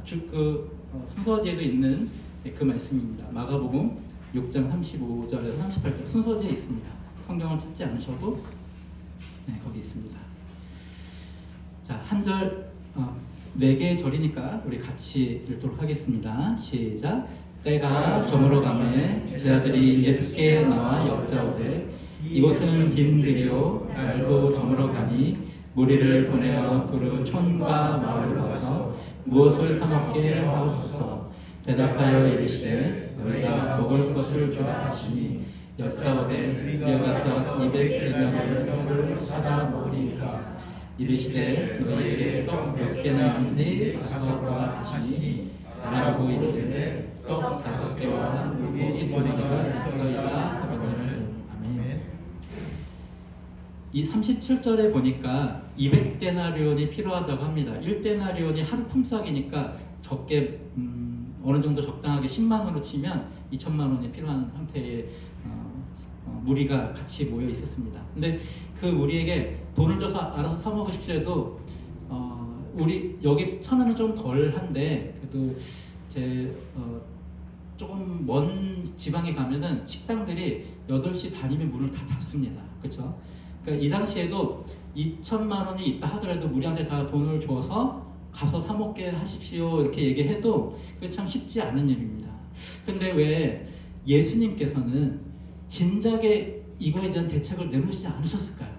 순서지에도 있는 그 말씀입니다. 마가복음 6장 35절에서 38절 순서지에 있습니다. 성경을 찾지 않으셔도 거기 있습니다. 자, 한 절, 4개의 절이니까 우리 같이 읽도록 하겠습니다. 시작. 때가 저물어 가매 제자들이 예수께 나와 여짜오되 이곳은 빈 들이요 날도 저물어 가니 무리를 보내어 두루 촌과 마을을 와서 무엇을 사 먹게 하옵소서. 대답하여 이르시되 너희가 먹을 것을 주라 하시니 여짜오되 이어가서 200데나리온의 떡을 사다 먹으리이까. 이르시되 너희에게 떡 몇 개나 있는지 가서 보라 하시니 라고 이르되 떡 5개와 물고기 2마리가 있더이다 하거늘. 아멘. 이 37절에 보니까 200데나리온이 필요하다고 합니다. 1데나리온이 하루 품삯이니까 적게 어느 정도 적당하게 10만 원으로 치면 2천만 원이 필요한 상태의 무리가 같이 모여 있었습니다. 근데 그 무리에게 돈을 줘서 알아서 사 먹으십시오 해도 우리 여기 1,000원은 좀 덜한데 그래도 조금 먼 지방에 가면은 식당들이 8시 반이면 문을 다 닫습니다. 그렇죠? 그러니까 이 당시에도 2천만 원이 있다 하더라도 무리한테 다 돈을 줘서 가서 사 먹게 하십시오 이렇게 얘기해도 그게 참 쉽지 않은 일입니다. 근데 왜 예수님께서는 진작에 이거에 대한 대책을 내놓으시지 않으셨을까요?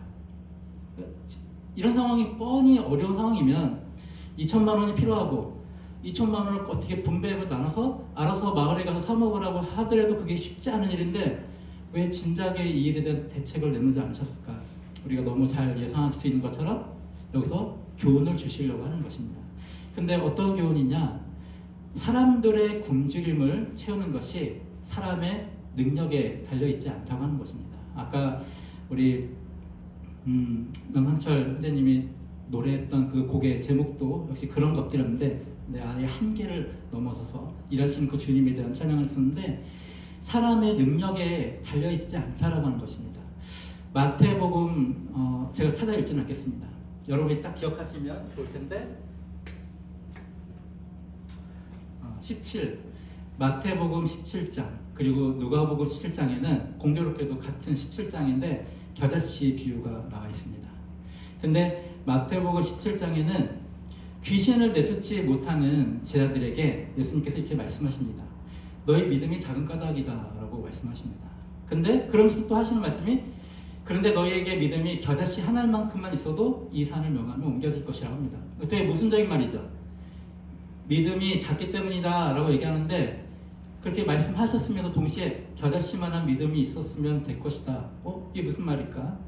이런 상황이 뻔히 어려운 상황이면 2천만 원이 필요하고 2천만 원을 어떻게 분배해서 나눠서 알아서 마을에 가서 사 먹으라고 하더라도 그게 쉽지 않은 일인데 왜 진작에 이 일에 대한 대책을 내놓지 않으셨을까? 우리가 너무 잘 예상할 수 있는 것처럼 여기서 교훈을 주시려고 하는 것입니다. 근데 어떤 교훈이냐? 사람들의 굶주림을 채우는 것이 사람의 능력에 달려있지 않다고 하는 것입니다. 아까 우리 명상철 선생님이 노래했던 그 곡의 제목도 역시 그런 것들이었는데 내 아예 한계를 넘어서서 일하시는 그 주님에 대한 찬양을 쓰는데 사람의 능력에 달려있지 않다라고 하는 것입니다. 마태복음 제가 찾아 읽지는 않겠습니다. 여러분이 딱 기억하시면 좋을 텐데 17 마태복음 17장 그리고 누가복음 17장에는 공교롭게도 같은 17장인데 겨자씨 비유가 나와 있습니다. 근데 마태복음 17장에는 귀신을 내쫓지 못하는 제자들에게 예수님께서 이렇게 말씀하십니다. 너희 믿음이 작은 까닭이다 라고 말씀하십니다. 근데 그러면서 또 하시는 말씀이 그런데 너희에게 믿음이 겨자씨 한 알만큼만 있어도 이 산을 명하면 옮겨질 것이라고 합니다. 되게 모순적인 말이죠. 믿음이 작기 때문이다 라고 얘기하는데 그렇게 말씀하셨으면서 동시에 겨자씨만한 믿음이 있었으면 될 것이다. 이게 무슨 말일까?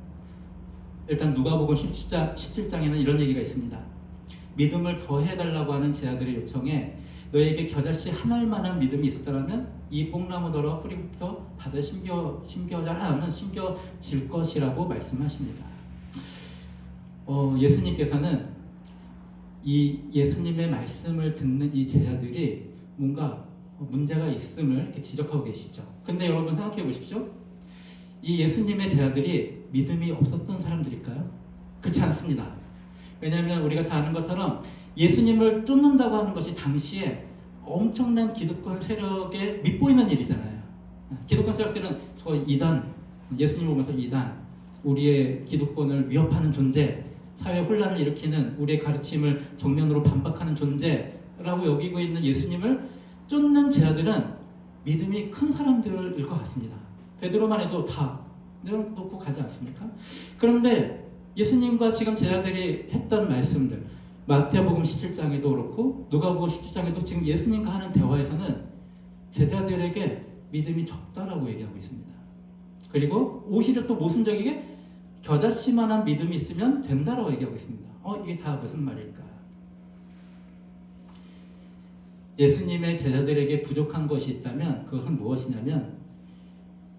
일단 누가복음 17장에는 이런 얘기가 있습니다. 믿음을 더해달라고 하는 제자들의 요청에 너에게 겨자씨 한 알만한 믿음이 있었다면 이 뽕나무더러 뿌리부터 바다에 심겨질 것이라고 말씀하십니다. 예수님께서는 이 예수님의 말씀을 듣는 이 제자들이 뭔가 문제가 있음을 이렇게 지적하고 계시죠. 근데 여러분 생각해 보십시오. 이 예수님의 제자들이 믿음이 없었던 사람들일까요? 그렇지 않습니다. 왜냐하면 우리가 잘 아는 것처럼 예수님을 쫓는다고 하는 것이 당시에 엄청난 기득권 세력에 밑보이는 일이잖아요. 기득권 세력들은 저 이단, 예수님을 보면서 이단, 우리의 기득권을 위협하는 존재, 사회 혼란을 일으키는 우리의 가르침을 정면으로 반박하는 존재라고 여기고 있는 예수님을 쫓는 제자들은 믿음이 큰 사람들일 것 같습니다. 베드로만 해도 다 내려놓고 가지 않습니까? 그런데 예수님과 지금 제자들이 했던 말씀들 마태복음 17장에도 그렇고 누가복음 17장에도 지금 예수님과 하는 대화에서는 제자들에게 믿음이 적다라고 얘기하고 있습니다. 그리고 오히려 또 모순적이게 겨자씨만한 믿음이 있으면 된다라고 얘기하고 있습니다. 이게 다 무슨 말일까? 예수님의 제자들에게 부족한 것이 있다면 그것은 무엇이냐면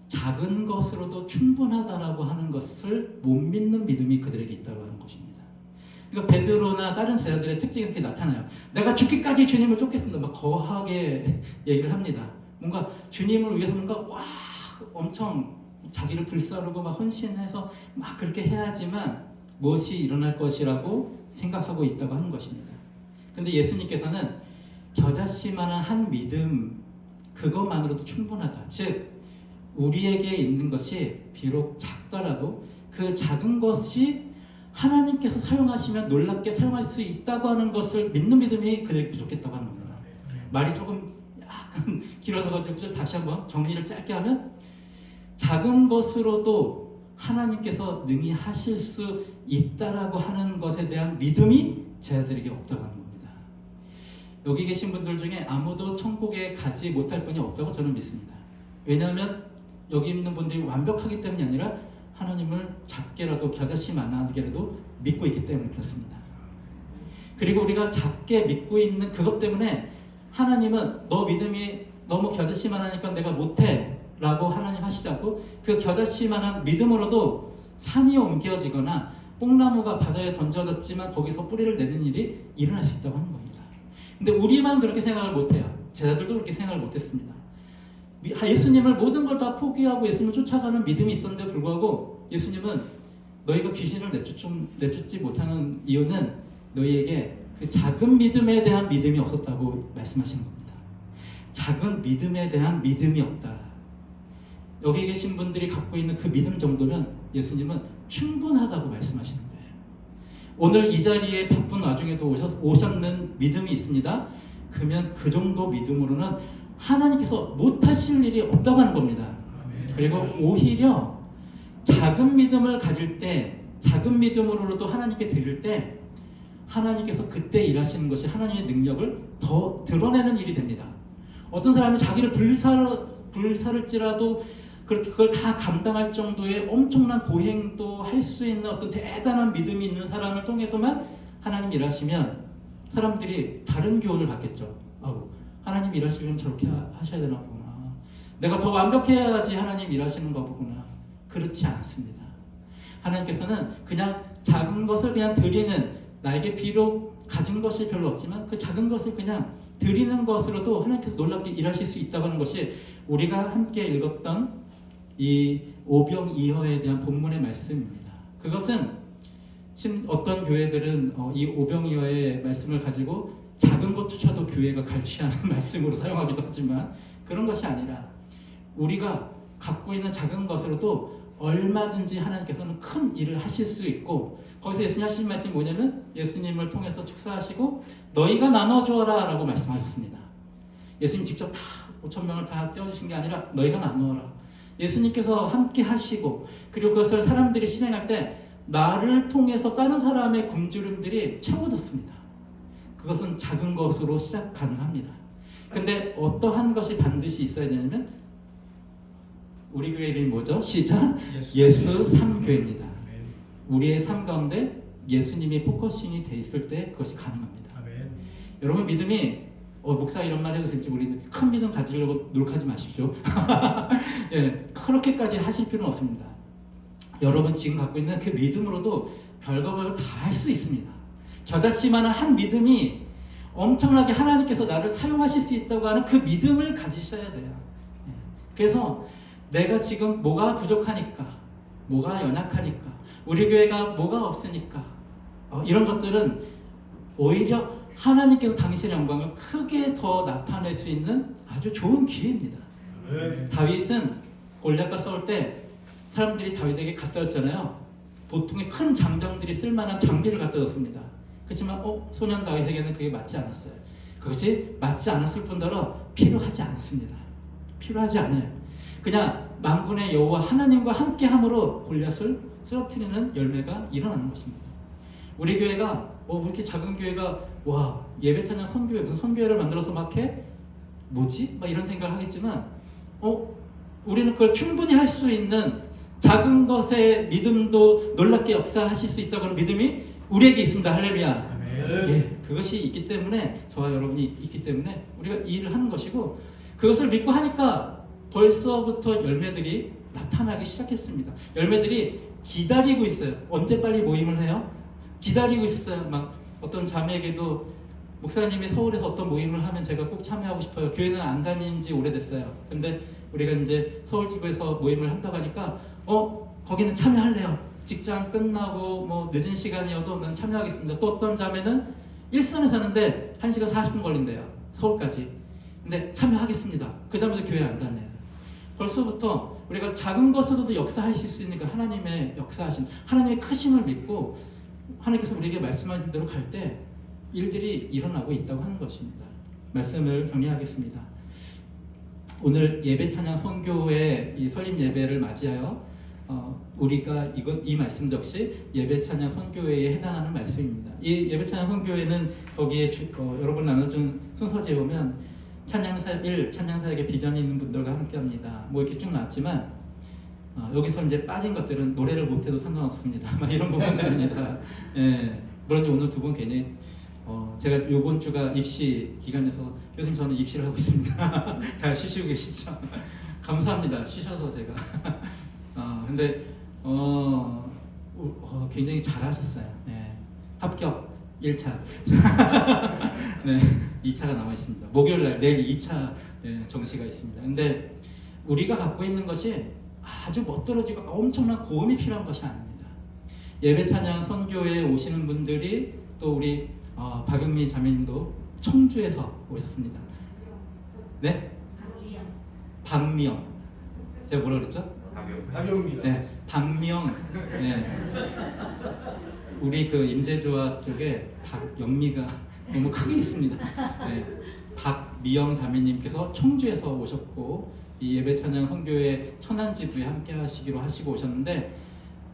작은 것으로도 충분하다라고 하는 것을 못 믿는 믿음이 그들에게 있다고 하는 것입니다. 그러니까 베드로나 다른 제자들의 특징이 이렇게 나타나요. 내가 죽기까지 주님을 쫓겠습니다. 막 거하게 얘기를 합니다. 뭔가 주님을 위해서 뭔가 엄청 자기를 불사르고 막 헌신해서 막 그렇게 해야지만 무엇이 일어날 것이라고 생각하고 있다고 하는 것입니다. 근데 예수님께서는 겨자씨만한 한 믿음, 그것만으로도 충분하다. 즉 우리에게 있는 것이 비록 작더라도 그 작은 것이 하나님께서 사용하시면 놀랍게 사용할 수 있다고 하는 것을 믿는 믿음이 그들에게 부족했다고 하는 겁니다. 말이 조금 약간 길어져가지고 다시 한번 정리를 짧게 하면, 작은 것으로도 하나님께서 능히 하실 수 있다라고 하는 것에 대한 믿음이 제자들에게 없다고 하는 겁니다. 여기 계신 분들 중에 아무도 천국에 가지 못할 분이 없다고 저는 믿습니다. 왜냐하면 여기 있는 분들이 완벽하기 때문이 아니라 하나님을 작게라도 겨자씨만하게라도 믿고 있기 때문에 그렇습니다. 그리고 우리가 작게 믿고 있는 그것 때문에 하나님은 너 믿음이 너무 겨자씨만하니까 내가 못해 라고 하나님 하시자고, 그 겨자씨만한 믿음으로도 산이 옮겨지거나 뽕나무가 바다에 던져졌지만 거기서 뿌리를 내는 일이 일어날 수 있다고 하는 겁니다. 근데 우리만 그렇게 생각을 못해요. 제자들도 그렇게 생각을 못했습니다. 예수님을 모든 걸 다 포기하고 예수님을 쫓아가는 믿음이 있었는데 불구하고 예수님은 너희가 귀신을 내쫓지 못하는 이유는 너희에게 그 작은 믿음에 대한 믿음이 없었다고 말씀하시는 겁니다. 작은 믿음에 대한 믿음이 없다. 여기 계신 분들이 갖고 있는 그 믿음 정도는 예수님은 충분하다고 말씀하시는 거예요. 오늘 이 자리에 바쁜 와중에도 오셨는 믿음이 있습니다. 그러면 그 정도 믿음으로는 하나님께서 못하실 일이 없다고 하는 겁니다. 그리고 오히려 작은 믿음을 가질 때, 작은 믿음으로도 하나님께 드릴 때 하나님께서 그때 일하시는 것이 하나님의 능력을 더 드러내는 일이 됩니다. 어떤 사람이 자기를 불살을지라도 그걸 다 감당할 정도의 엄청난 고행도 할 수 있는 어떤 대단한 믿음이 있는 사람을 통해서만 하나님 일하시면 사람들이 다른 교훈을 받겠죠. 하나님 일하시려면 저렇게 하셔야 되나 보구나. 내가 더 완벽해야지 하나님 일하시는가 보구나. 그렇지 않습니다. 하나님께서는 그냥 작은 것을 그냥 드리는, 나에게 비록 가진 것이 별로 없지만 그 작은 것을 그냥 드리는 것으로도 하나님께서 놀랍게 일하실 수 있다고 하는 것이 우리가 함께 읽었던 이 오병이어에 대한 본문의 말씀입니다. 그것은 어떤 교회들은 이 오병이어의 말씀을 가지고 작은 것조차도 교회가 갈취하는 말씀으로 사용하기도 하지만 그런 것이 아니라 우리가 갖고 있는 작은 것으로도 얼마든지 하나님께서는 큰 일을 하실 수 있고, 거기서 예수님 하신 말씀이 뭐냐면 예수님을 통해서 축사하시고 너희가 나눠주어라 라고 말씀하셨습니다. 예수님 직접 다 5,000명을 다 떼어주신 게 아니라 너희가 나누어라. 예수님께서 함께 하시고, 그리고 그것을 사람들이 실행할 때 나를 통해서 다른 사람의 굶주림들이 채워졌습니다. 그것은 작은 것으로 시작 가능합니다. 근데 어떠한 것이 반드시 있어야 되냐면, 우리 교회 이름이 뭐죠? 시작! 예수 삼교회입니다. 우리의 삶 가운데 예수님이 포커싱이 돼 있을 때 그것이 가능합니다. 아멘. 여러분 믿음이 목사 이런 말 해도 될지 모르겠는데 큰 믿음 가지려고 노력하지 마십시오. 예, 그렇게까지 하실 필요는 없습니다. 여러분 지금 갖고 있는 그 믿음으로도 별거 다 할 수 있습니다. 겨자씨만한 한 믿음이 엄청나게 하나님께서 나를 사용하실 수 있다고 하는 그 믿음을 가지셔야 돼요. 예, 그래서 내가 지금 뭐가 부족하니까, 뭐가 연약하니까, 우리 교회가 뭐가 없으니까 이런 것들은 오히려 하나님께서 당신의 영광을 크게 더 나타낼 수 있는 아주 좋은 기회입니다. 다윗은 골리앗과 싸울 때 사람들이 다윗에게 갖다 줬잖아요. 보통의 큰 장정들이 쓸만한 장비를 갖다 줬습니다. 그렇지만 소년 다윗에게는 그게 맞지 않았어요. 그것이 맞지 않았을 뿐더러 필요하지 않습니다. 필요하지 않아요. 그냥 만군의 여호와 하나님과 함께함으로 골리앗을 쓰러뜨리는 열매가 일어나는 것입니다. 우리 교회가 왜 이렇게 작은 교회가 예배 찬양 선교회 무슨 선교회를 만들어서 막 해? 뭐지? 막 이런 생각을 하겠지만 우리는 그걸 충분히 할 수 있는 작은 것의 믿음도 놀랍게 역사하실 수 있다고 하는 믿음이 우리에게 있습니다. 할렐루야. 예, 그것이 있기 때문에 저와 여러분이 있기 때문에 우리가 이 일을 하는 것이고, 그것을 믿고 하니까 벌써부터 열매들이 나타나기 시작했습니다. 열매들이 기다리고 있어요. 언제 빨리 모임을 해요? 기다리고 있었어요. 막 어떤 자매에게도 목사님이 서울에서 어떤 모임을 하면 제가 꼭 참여하고 싶어요. 교회는 안 다닌 지 오래됐어요. 근데 우리가 이제 서울지구에서 모임을 한다고 하니까 거기는 참여할래요. 직장 끝나고 뭐 늦은 시간이어도 난 참여하겠습니다. 또 어떤 자매는 일산에 사는데 1시간 40분 걸린대요. 서울까지. 근데 참여하겠습니다. 그 다음에도 교회 안 다녀요. 벌써부터 우리가 작은 것으로도 역사하실 수 있는 그 하나님의 역사하심, 하나님의 크심을 믿고 하나님께서 우리에게 말씀하신 대로 갈 때 일들이 일어나고 있다고 하는 것입니다. 말씀을 정리하겠습니다. 오늘 예배 찬양 선교의 이 설립 예배를 맞이하여 우리가 이 말씀 역시 예배 찬양 선교회에 해당하는 말씀입니다. 이 예배 찬양 선교회는 거기에 여러분 나눠준 순서지에 보면 찬양사역에 비전이 있는 분들과 함께합니다. 뭐 이렇게 쭉 나왔지만 여기서 이제 빠진 것들은 노래를 못해도 상관없습니다. 이런 부분들입니다. 예, 물론 오늘 두 분 괜히 제가 이번 주가 입시 기간에서 교수님 저는 입시를 하고 있습니다. 잘 쉬시고 계시죠? 감사합니다. 쉬셔서 제가. 근데 굉장히 잘하셨어요. 네, 합격 1차. 네, 2차가 남아 있습니다. 목요일날 내일 2차 정시가 있습니다. 근데 우리가 갖고 있는 것이 아주 멋들어지고 엄청난 고음이 필요한 것이 아닙니다. 예배 찬양 선교에 오시는 분들이 또 우리 박영미 자매님도 청주에서 오셨습니다. 네? 박미영. 제가 뭐라 그랬죠? 박영미. 네, 박미영. 네. 우리 그 임제조화 쪽에 박영미가 너무 크게 있습니다. 네. 박미영 자매님께서 청주에서 오셨고 이 예배 찬양 선교회 천안지부에 함께 하시기로 하시고 오셨는데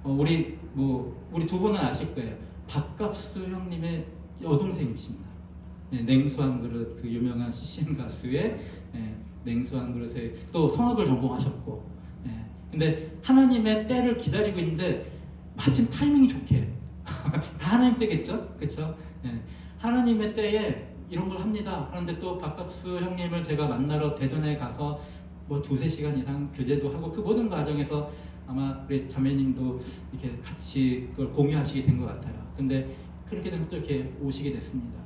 우리 두 분은 아실 거예요. 박갑수 형님의 여동생이십니다. 네, 냉수 한 그릇, 그 유명한 CCM 가수의 냉수 한 그릇에 또 성악을 전공하셨고, 근데 하나님의 때를 기다리고 있는데 마침 타이밍이 좋게 다 하나님 때겠죠, 그렇죠? 하나님의 때에 이런 걸 합니다. 그런데 또 박갑수 형님을 제가 만나러 대전에 가서 뭐 2-3시간 이상 교제도 하고 그 모든 과정에서 아마 우리 자매님도 이렇게 같이 그걸 공유하시게 된 것 같아요. 근데 그렇게 되면 또 이렇게 오시게 됐습니다.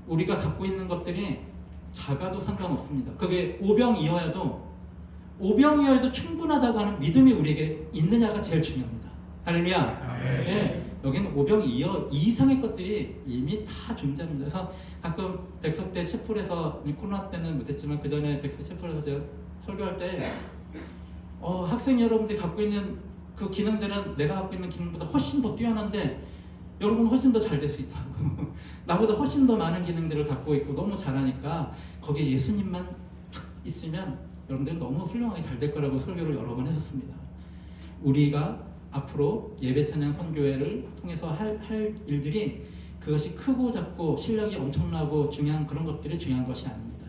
우리가 갖고 있는 것들이 작아도 상관없습니다. 그게 오병이어야도 충분하다고 하는 믿음이 우리에게 있느냐가 제일 중요합니다. 할렐루야. 네, 여기는 오병이어 이상의 것들이 이미 다 존재합니다. 그래서 가끔 백석 때 채플에서 코로나 때는 못했지만 그 전에 백석 채플에서 제가 설교할 때 학생 여러분들이 갖고 있는 그 기능들은 내가 갖고 있는 기능보다 훨씬 더 뛰어난데 여러분은 훨씬 더 잘 될 수 있다고 나보다 훨씬 더 많은 기능들을 갖고 있고 너무 잘하니까 거기에 예수님만 탁 있으면 여러분들은 너무 훌륭하게 잘 될 거라고 설교를 여러 번 했었습니다. 우리가 앞으로 예배 찬양 선교회를 통해서 할 일들이 그것이 크고 작고 실력이 엄청나고 중요한 그런 것들이 중요한 것이 아닙니다.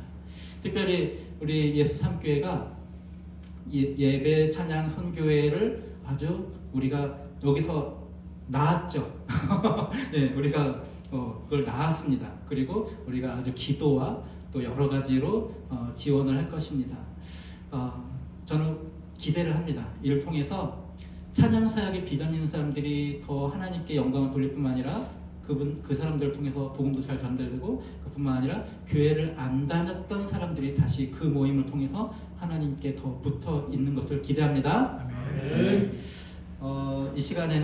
특별히 우리 예수 삼교회가 예배 찬양 선교회를 아주 우리가 여기서 낳았죠. 네, 우리가 그걸 낳았습니다. 그리고 우리가 아주 기도와 또 여러 가지로 지원을 할 것입니다. 저는 기대를 합니다. 이를 통해서 찬양 사역에 비전 있는 사람들이 더 하나님께 영광을 돌릴 뿐만 아니라 그 사람들을 통해서 복음도 잘 전달되고 그뿐만 아니라 교회를 안 다녔던 사람들이 다시 그 모임을 통해서 하나님께 더 붙어 있는 것을 기대합니다. 이 시간에는